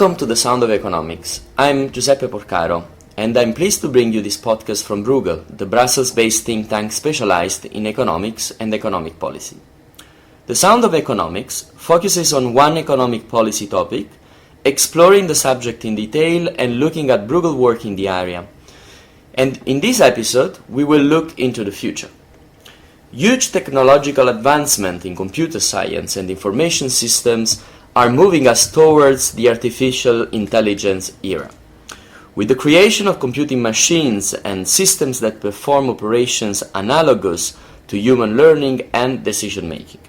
Welcome to The Sound of Economics. I'm Giuseppe Porcaro, and I'm pleased to bring you this podcast from Bruegel, the Brussels-based think tank specialized in economics and economic policy. The Sound of Economics focuses on one economic policy topic, exploring the subject in detail and looking at Bruegel work in the area. And in this episode, we will look into the future. Huge technological advancement in computer science and information systems are moving us towards the artificial intelligence era. With the creation of computing machines and systems that perform operations analogous to human learning and decision-making.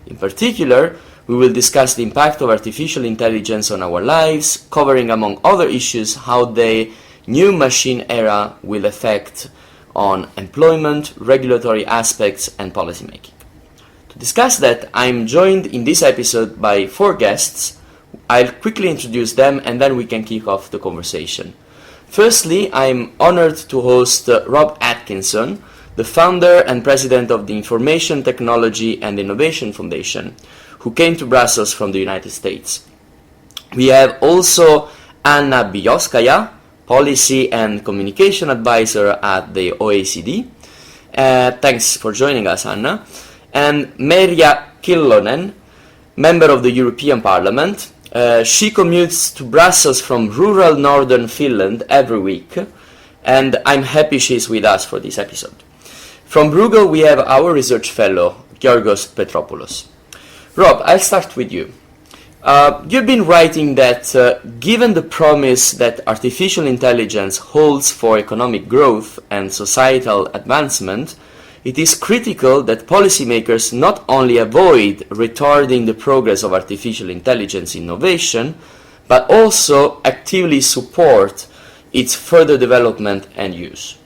In particular, we will discuss the impact of artificial intelligence on our lives, covering among other issues how the new machine era will affect on employment, regulatory aspects, and policymaking. To discuss that, I'm joined in this episode by 4 guests. I'll quickly introduce them and then we can kick off the conversation. Firstly, I'm honored to host Rob Atkinson, the founder and president of the Information Technology and Innovation Foundation, who came to Brussels from the United States. We have also Anna Byhovskaya, Policy and Communication Advisor at the OECD. Thanks for joining us, Anna. And Merja Kyllönen, member of the European Parliament. She commutes to Brussels from rural northern Finland every week, and I'm happy she's with us for this episode. From Bruegel, we have our research fellow, Georgios Petropoulos. Rob, I'll start with you. You've been writing that given the promise that artificial intelligence holds for economic growth and societal advancement, it is critical that policymakers not only avoid retarding the progress of artificial intelligence innovation, but also actively support its further development and use.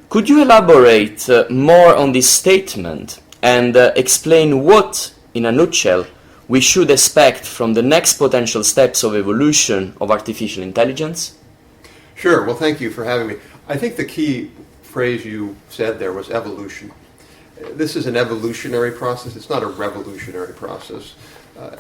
Could you elaborate more on this statement and explain what, in a nutshell, we should expect from the next potential steps of evolution of artificial intelligence? Sure. Well, thank you for having me. I think the key phrase you said there was evolution. This is an evolutionary process. It's not a revolutionary process.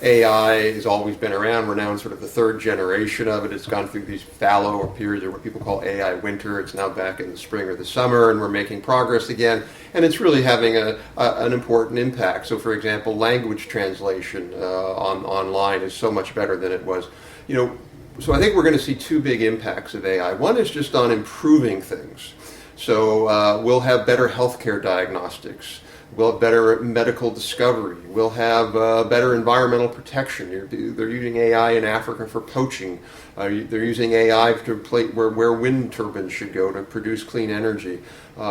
AI has always been around. We're now in sort of the 3rd generation of it. It's gone through these fallow periods or what people call AI winter. It's now back in the spring or the summer, and we're making progress again. And it's really having an important impact. So, for example, language translation online is so much better than it was. So I think we're going to see 2 big impacts of AI. One is just on improving things. So we'll have better healthcare diagnostics. We'll have better medical discovery. We'll have better environmental protection. They're using AI in Africa for poaching. They're using AI to plate where wind turbines should go to produce clean energy.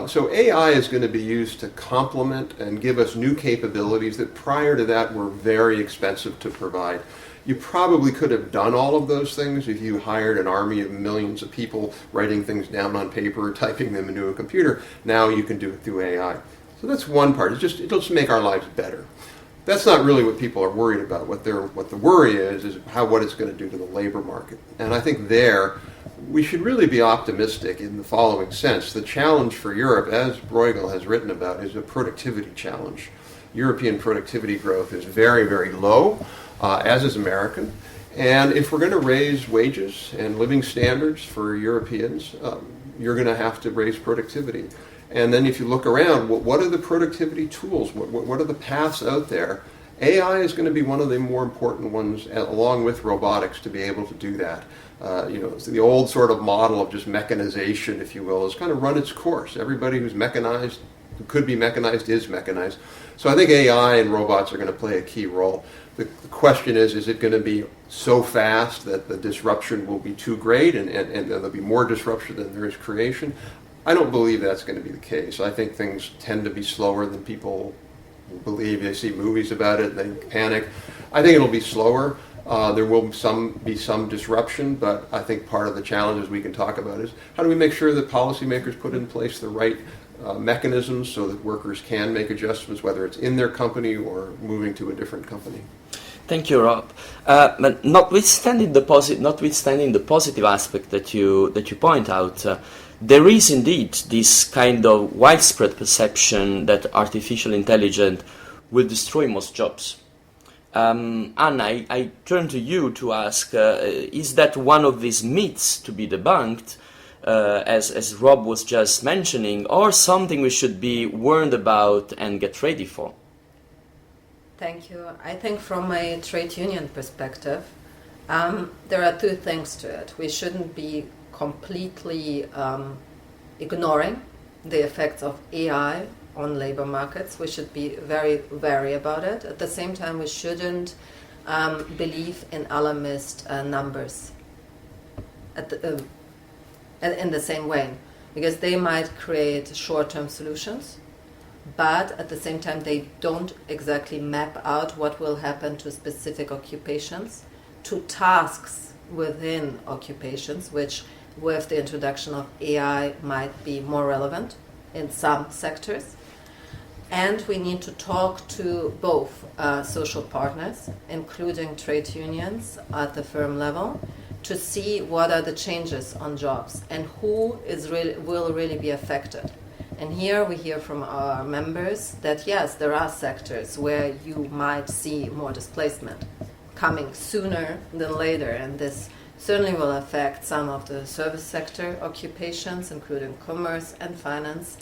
So AI is going to be used to complement and give us new capabilities that prior to that were very expensive to provide. You probably could have done all of those things if you hired an army of millions of people writing things down on paper, typing them into a computer. Now you can do it through AI. So that's one part. It'll just make our lives better. That's not really what people are worried about. What the worry is what it's going to do to the labor market. And I think there we should really be optimistic in the following sense. The challenge for Europe, as Bruegel has written about, is a productivity challenge. European productivity growth is very, very low. As is American. And if we're going to raise wages and living standards for Europeans, you're going to have to raise productivity. And then if you look around, what are the productivity tools? What are the paths out there? AI is going to be one of the more important ones, along with robotics, to be able to do that. So the old sort of model of just mechanization, if you will, has kind of run its course. Everybody who's mechanized, who could be mechanized, is mechanized. So I think AI and robots are going to play a key role. The question is it going to be so fast that the disruption will be too great and there'll be more disruption than there is creation? I don't believe that's going to be the case. I think things tend to be slower than people believe. They see movies about it, they panic. I think it'll be slower. There will be some disruption, but I think part of the challenges we can talk about is how do we make sure that policymakers put in place the right mechanisms so that workers can make adjustments, whether it's in their company or moving to a different company. Thank you, Rob. But notwithstanding the positive aspect that you point out, there is indeed this kind of widespread perception that artificial intelligence will destroy most jobs. Anna, I turn to you to ask, is that one of these myths to be debunked, as Rob was just mentioning, or something we should be warned about and get ready for? Thank you. I think from a trade union perspective, there are two things to it. We shouldn't be completely ignoring the effects of AI on labor markets. We should be very wary about it. At the same time, we shouldn't believe in alarmist numbers in the same way, because they might create short-term solutions, but at the same time they don't exactly map out what will happen to specific occupations, to tasks within occupations, which with the introduction of AI might be more relevant in some sectors. And we need to talk to both social partners, including trade unions at the firm level, to see what are the changes on jobs and who will really be affected. And here we hear from our members that yes, there are sectors where you might see more displacement coming sooner than later, and this certainly will affect some of the service sector occupations, including commerce and finance.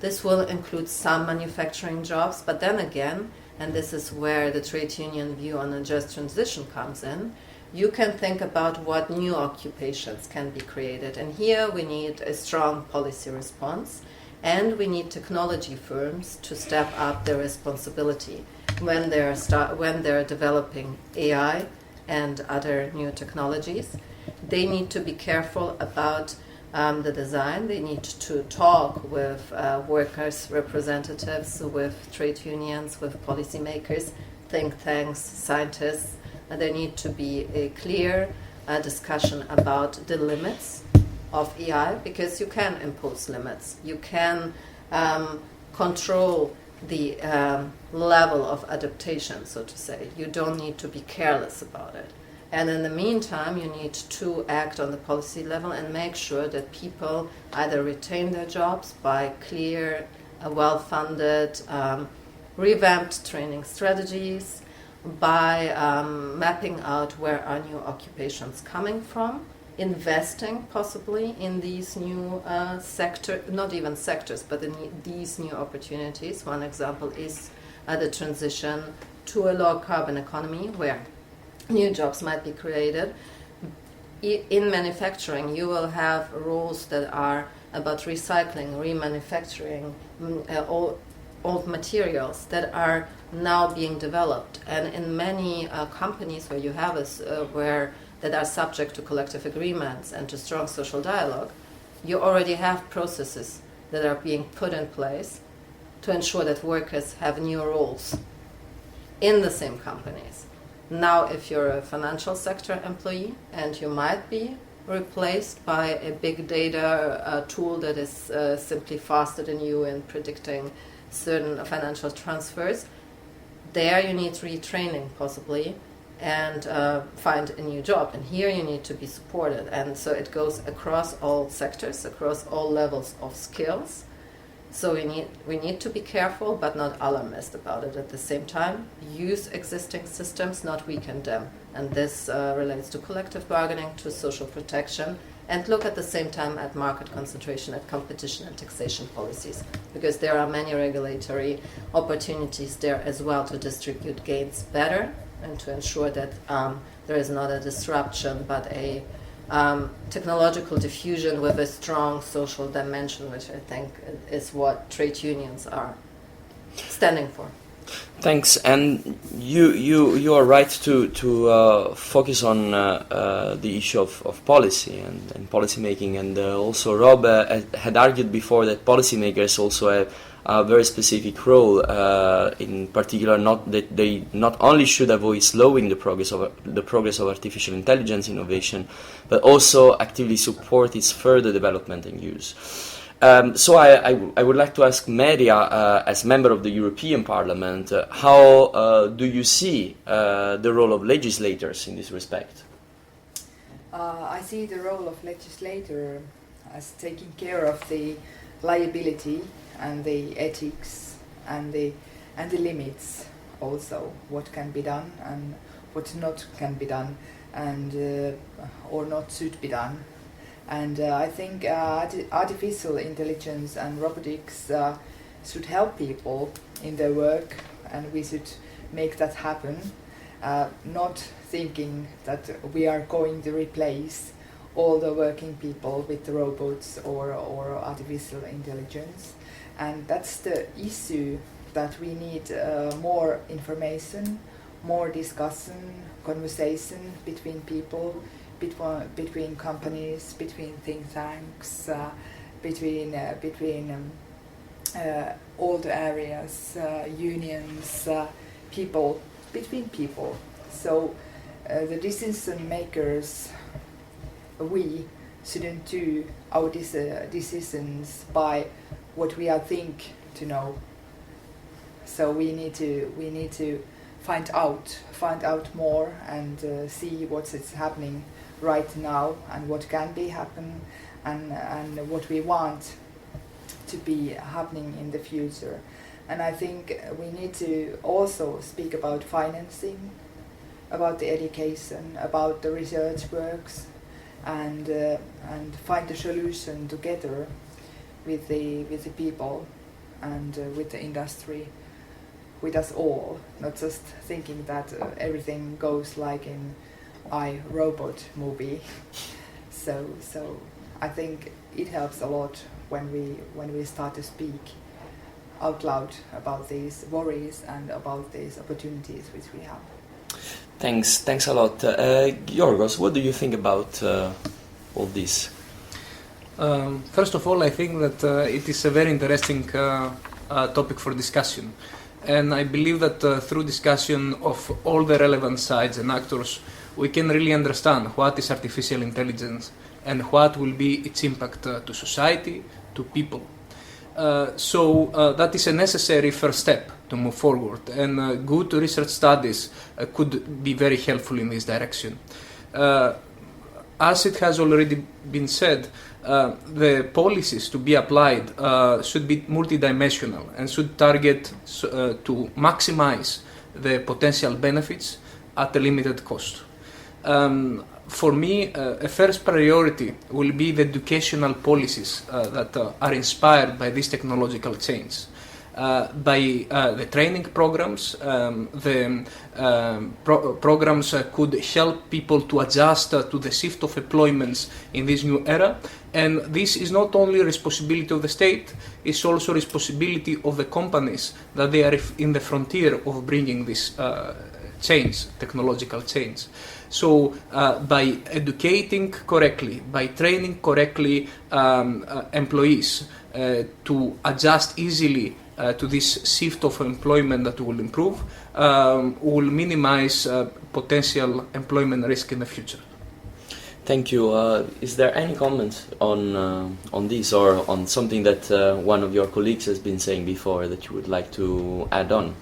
This will include some manufacturing jobs, but then again, and this is where the trade union view on a just transition comes in, you can think about what new occupations can be created. And here we need a strong policy response, and we need technology firms to step up their responsibility when they're developing AI and other new technologies. They need to be careful about the design. They need to talk with workers' representatives, with trade unions, with policymakers, think tanks, scientists. There need to be a clear discussion about the limits of AI, because you can impose limits. You can control the level of adaptation, so to say. You don't need to be careless about it. And in the meantime, you need to act on the policy level and make sure that people either retain their jobs by clear, well-funded, revamped training strategies, by mapping out where are new occupations coming from, investing possibly in these new not even sectors, but in these new opportunities. One example is the transition to a low carbon economy where new jobs might be created. In manufacturing, you will have rules that are about recycling, remanufacturing, old materials that are now being developed. And in many companies where you have that are subject to collective agreements and to strong social dialogue, you already have processes that are being put in place to ensure that workers have new roles in the same companies. Now, if you're a financial sector employee and you might be replaced by a big data tool that is simply faster than you in predicting certain financial transfers, there you need retraining possibly and find a new job. And here you need to be supported. And so it goes across all sectors, across all levels of skills. So we need to be careful, but not alarmist about it at the same time. Use existing systems, not weaken them. And this relates to collective bargaining, to social protection, and look at the same time at market concentration, at competition and taxation policies, because there are many regulatory opportunities there as well to distribute gains better and to ensure that there is not a disruption, but a technological diffusion with a strong social dimension, which I think is what trade unions are standing for. Thanks. And you are right to focus on the issue of policy and policy making. And also Rob had argued before that policymakers also have a very specific role, in particular, that they not only should avoid slowing the progress of artificial intelligence innovation, but also actively support its further development and use. So I would like to ask Merja, as member of the European Parliament, how do you see the role of legislators in this respect? I see the role of legislator as taking care of the liability and the ethics and the limits also what can be done and what not can be done, and or not should be done. And I think artificial intelligence and robotics should help people in their work, and we should make that happen, not thinking that we are going to replace all the working people with the robots or artificial intelligence. And that's the issue, that we need more information, more discussion, conversation between people, between companies, between think tanks, between all the areas, unions, people, between people. So the decision makers, we shouldn't do our decisions by what we think to know. So we need to find out more and see what is happening right now and what can be happen and what we want to be happening in the future. And I think we need to also speak about financing, about the education, about the research works, and find a solution together with the people and with the industry, with us all, not just thinking that everything goes like in iRobot movie. So I think it helps a lot when we start to speak out loud about these worries and about these opportunities which we have. Thanks a lot. Georgios, what do you think about all this? First of all, I think that it is a very interesting topic for discussion. And I believe that through discussion of all the relevant sides and actors, we can really understand what is artificial intelligence and what will be its impact to society, to people. So that is a necessary first step to move forward, and good research studies could be very helpful in this direction. As it has already been said, the policies to be applied should be multidimensional and should target to maximize the potential benefits at a limited cost. For me, a first priority will be the educational policies that are inspired by this technological change. By the training programs, programs could help people to adjust to the shift of employments in this new era. And this is not only responsibility of the state, it's also responsibility of the companies that they are in the frontier of bringing this change, technological change. So by educating correctly, by training correctly employees to adjust easily to this shift of employment that will improve, will minimize potential employment risk in the future. Thank you. Is there any comments on this, or on something that one of your colleagues has been saying before that you would like to add on?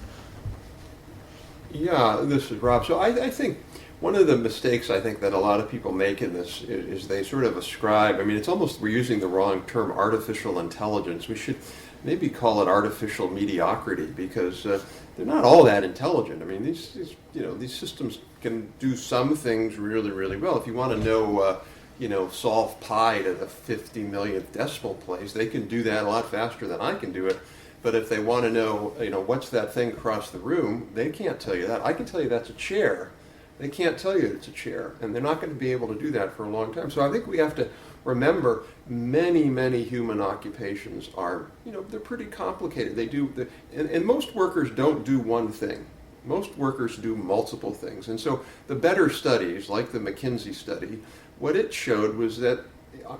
Yeah, this is Rob. So I think one of the mistakes I think that a lot of people make in this is they sort of ascribe, I mean, it's almost, we're using the wrong term, artificial intelligence. We should maybe call it artificial mediocrity, because they're not all that intelligent. I mean, these systems can do some things really, really well. If you want to know, solve pi to the 50 millionth decimal place, they can do that a lot faster than I can do it. But if they want to know, what's that thing across the room, they can't tell you that. I can tell you that's a chair. They can't tell you it's a chair, and they're not going to be able to do that for a long time. So I think we have to remember many, many human occupations are, they're pretty complicated. They do, and most workers don't do one thing. Most workers do multiple things. And so the better studies, like the McKinsey study, what it showed was that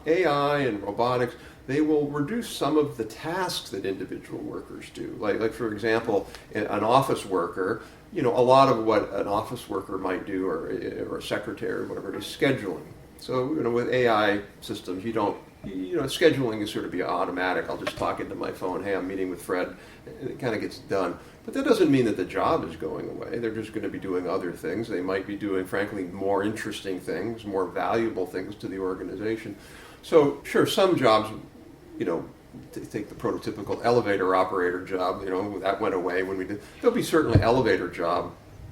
AI and robotics, they will reduce some of the tasks that individual workers do. Like for example, an office worker, a lot of what an office worker might do, or a secretary, or whatever, is scheduling. So, with AI systems, scheduling is sort of be automatic. I'll just talk into my phone, hey, I'm meeting with Fred, and it kind of gets done. But that doesn't mean that the job is going away. They're just going to be doing other things. They might be doing, frankly, more interesting things, more valuable things to the organization. So, sure, some jobs, take the prototypical elevator operator job, that went away when we did. There'll be certainly elevator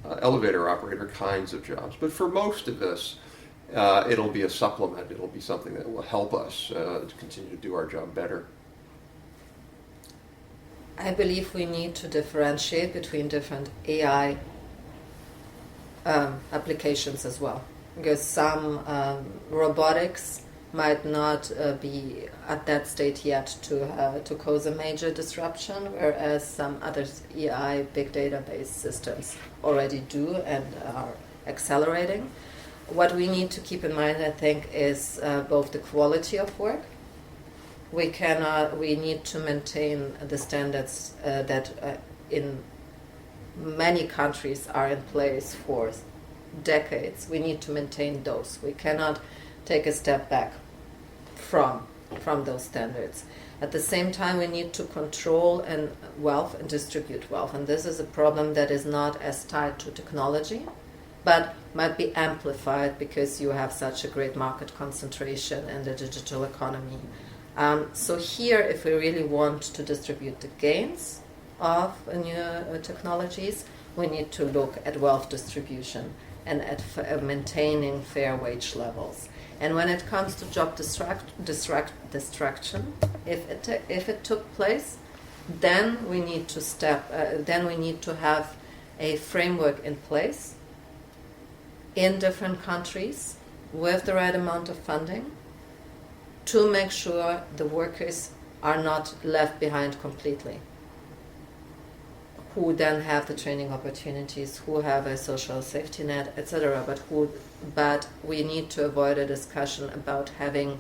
operator kinds of jobs. But for most of us, it'll be a supplement. It'll be something that will help us to continue to do our job better. I believe we need to differentiate between different AI applications as well, because some robotics might not be at that state yet to cause a major disruption, whereas some other AI big database systems already do and are accelerating. What we need to keep in mind, I think, is both the quality of work. We need to maintain the standards that in many countries are in place for decades. We need to maintain those. We cannot take a step back from those standards. At the same time, we need to control wealth and distribute wealth. And this is a problem that is not as tied to technology, but might be amplified because you have such a great market concentration in the digital economy. So here, if we really want to distribute the gains of new technologies, we need to look at wealth distribution and at maintaining fair wage levels. And when it comes to job destruction, if it took place, then we need to have a framework in place in different countries with the right amount of funding to make sure the workers are not left behind completely, who then have the training opportunities, who have a social safety net, etc. But we need to avoid a discussion about having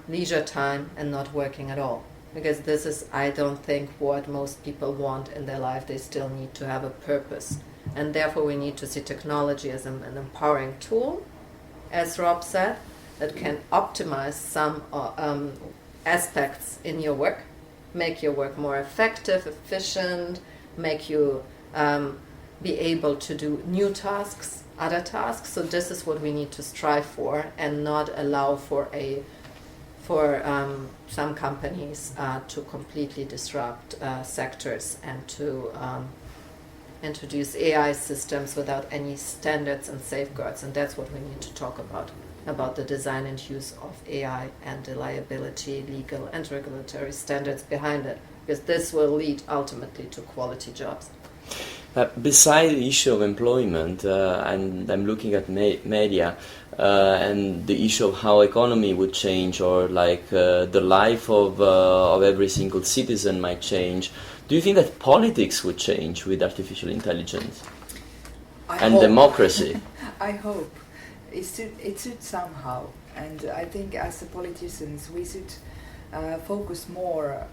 leisure time and not working at all, because this is, I don't think, what most people want in their life. They still need to have a purpose, and therefore we need to see technology as an empowering tool, as Rob said, that can optimize some aspects in your work, make your work more effective, efficient, make you be able to do new tasks, other tasks. So this is what we need to strive for, and not allow for some companies to completely disrupt sectors and to introduce AI systems without any standards and safeguards. And that's what we need to talk about the design and use of AI and the liability, legal and regulatory standards behind it, because this will lead ultimately to quality jobs. Beside the issue of employment, and I'm looking at media and the issue of how economy would change, or the life of every single citizen might change. Do you think that politics would change with artificial intelligence and democracy? I hope it should somehow, and I think as politicians we should focus more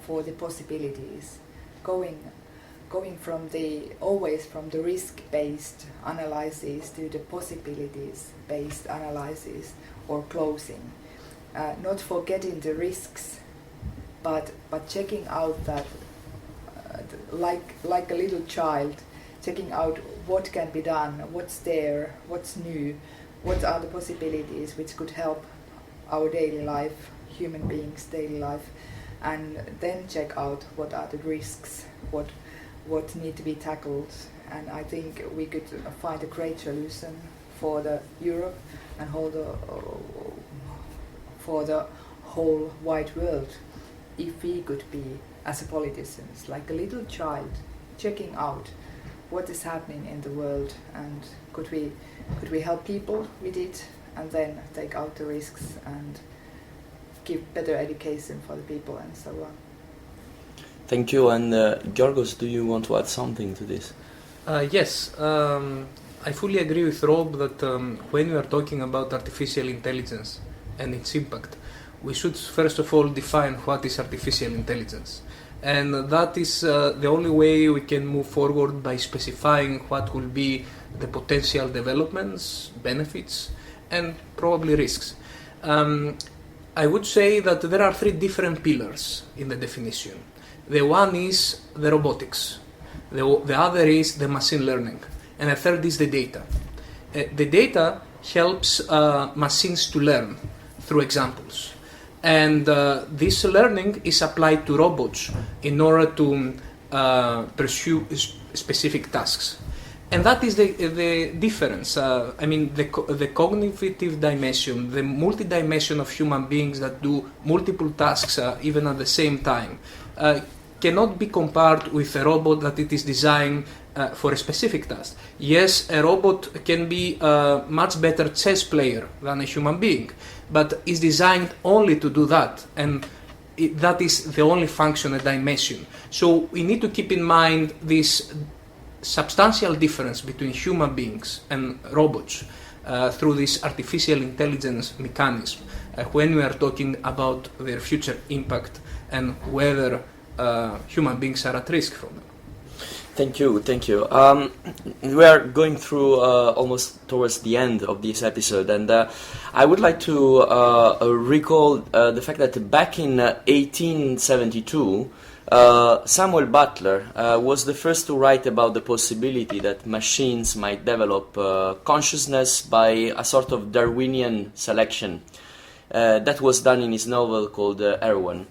for the possibilities, going from the risk-based analysis to the possibilities-based analysis or closing, not forgetting the risks, but checking out that like a little child, checking out what can be done, what's there, what's new, what are the possibilities which could help our daily life, human beings' daily life, and then check out what are the risks, what need to be tackled. And I think we could find a great solution for the Europe and for the whole wide world if we could be, as politicians, like a little child, checking out what is happening in the world, and could we help people with it, and then take out the risks and give better education for the people and so on. Thank you. And Georgios, do you want to add something to this? Yes, I fully agree with Rob that when we are talking about artificial intelligence and its impact, we should first of all define what is artificial intelligence. And that is the only way we can move forward, by specifying what will be the potential developments, benefits, and probably risks. I would say that there are three different pillars in the definition. The one is the robotics, the other is the machine learning, and the third is the data. The data helps machines to learn through examples. And this learning is applied to robots in order to pursue specific tasks. And that is the difference. The cognitive dimension, the multi-dimension of human beings that do multiple tasks even at the same time, cannot be compared with a robot that it is designed for a specific task. Yes, a robot can be a much better chess player than a human being, but is designed only to do that, and that is the only functional dimension. So we need to keep in mind this substantial difference between human beings and robots through this artificial intelligence mechanism when we are talking about their future impact and whether human beings are at risk from them. Thank you. We are going through almost towards the end of this episode, and I would like to recall the fact that back in 1872, Samuel Butler was the first to write about the possibility that machines might develop consciousness by a sort of Darwinian selection. That was done in his novel called Erewhon.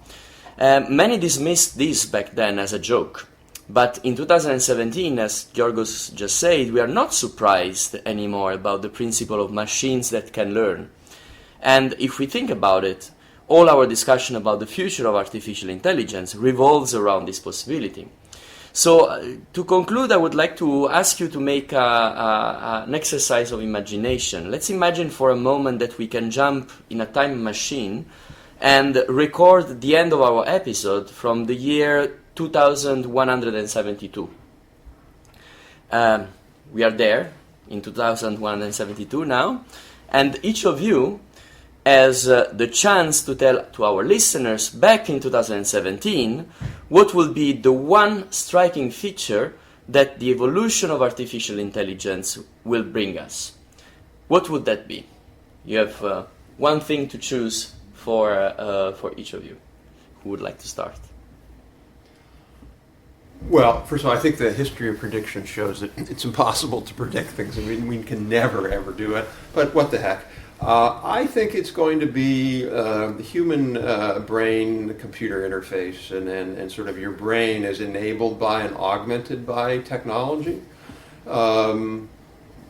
Many dismissed this back then as a joke. But in 2017, as Georgios just said, we are not surprised anymore about the principle of machines that can learn. And if we think about it, all our discussion about the future of artificial intelligence revolves around this possibility. So, to conclude, I would like to ask you to make an exercise of imagination. Let's imagine for a moment that we can jump in a time machine and record the end of our episode from the year 2172. We are there in 2172 now, and each of you has the chance to tell to our listeners back in 2017 what will be the one striking feature that the evolution of artificial intelligence will bring us. What would that be? You have one thing to choose for each of you. Who would like to start? Well, first of all, I think the history of prediction shows that it's impossible to predict things. I mean, we can never, ever do it. But what the heck? I think it's going to be the human brain-computer interface, and sort of your brain is enabled by and augmented by technology.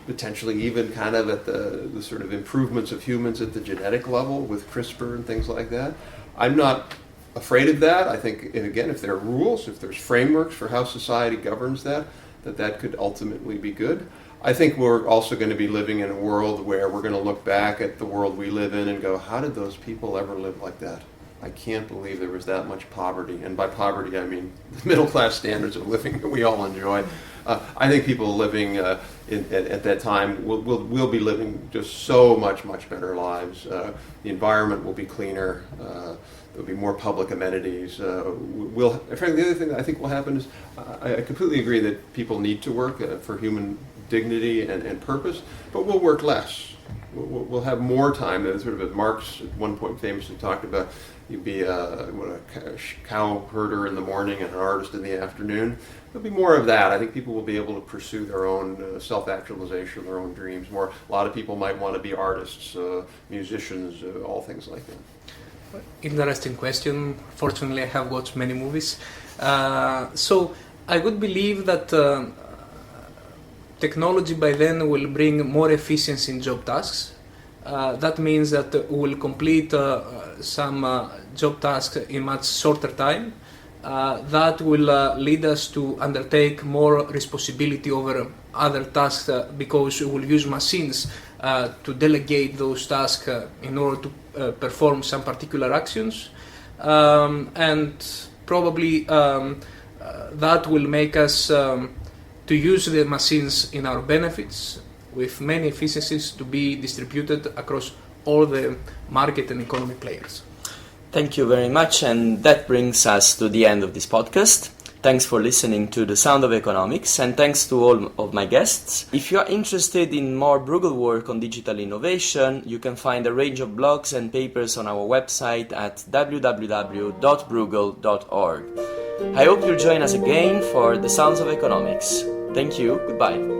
Potentially even kind of at the sort of improvements of humans at the genetic level with CRISPR and things like that. I'm not afraid of that. I think, and again, if there are rules, if there's frameworks for how society governs that could ultimately be good. I think we're also going to be living in a world where we're going to look back at the world we live in and go, how did those people ever live like that? I can't believe there was that much poverty. And by poverty, I mean the middle-class standards of living that we all enjoy. I think people living at that time will be living just so much better lives. The environment will be cleaner. There'll be more public amenities. Frankly, the other thing that I think will happen is I completely agree that people need to work for human dignity and purpose, but we'll work less. We'll have more time. Sort of as Marx at one point famously talked about, you'd be a cow herder in the morning and an artist in the afternoon. There'll be more of that. I think people will be able to pursue their own self-actualization, their own dreams more. A lot of people might want to be artists, musicians, all things like that. Interesting question. Fortunately, I have watched many movies. So I would believe that technology by then will bring more efficiency in job tasks. That means that we will complete some job tasks in much shorter time. That will lead us to undertake more responsibility over other tasks because we will use machines to delegate those tasks in order to perform some particular actions. And probably that will make us to use the machines in our benefits with many efficiencies to be distributed across all the market and economy players. Thank you very much, and that brings us to the end of this podcast. Thanks for listening to The Sound of Economics, and thanks to all of my guests. If you are interested in more Bruegel work on digital innovation, you can find a range of blogs and papers on our website at www.bruegel.org. I hope you'll join us again for The Sounds of Economics. Thank you, goodbye.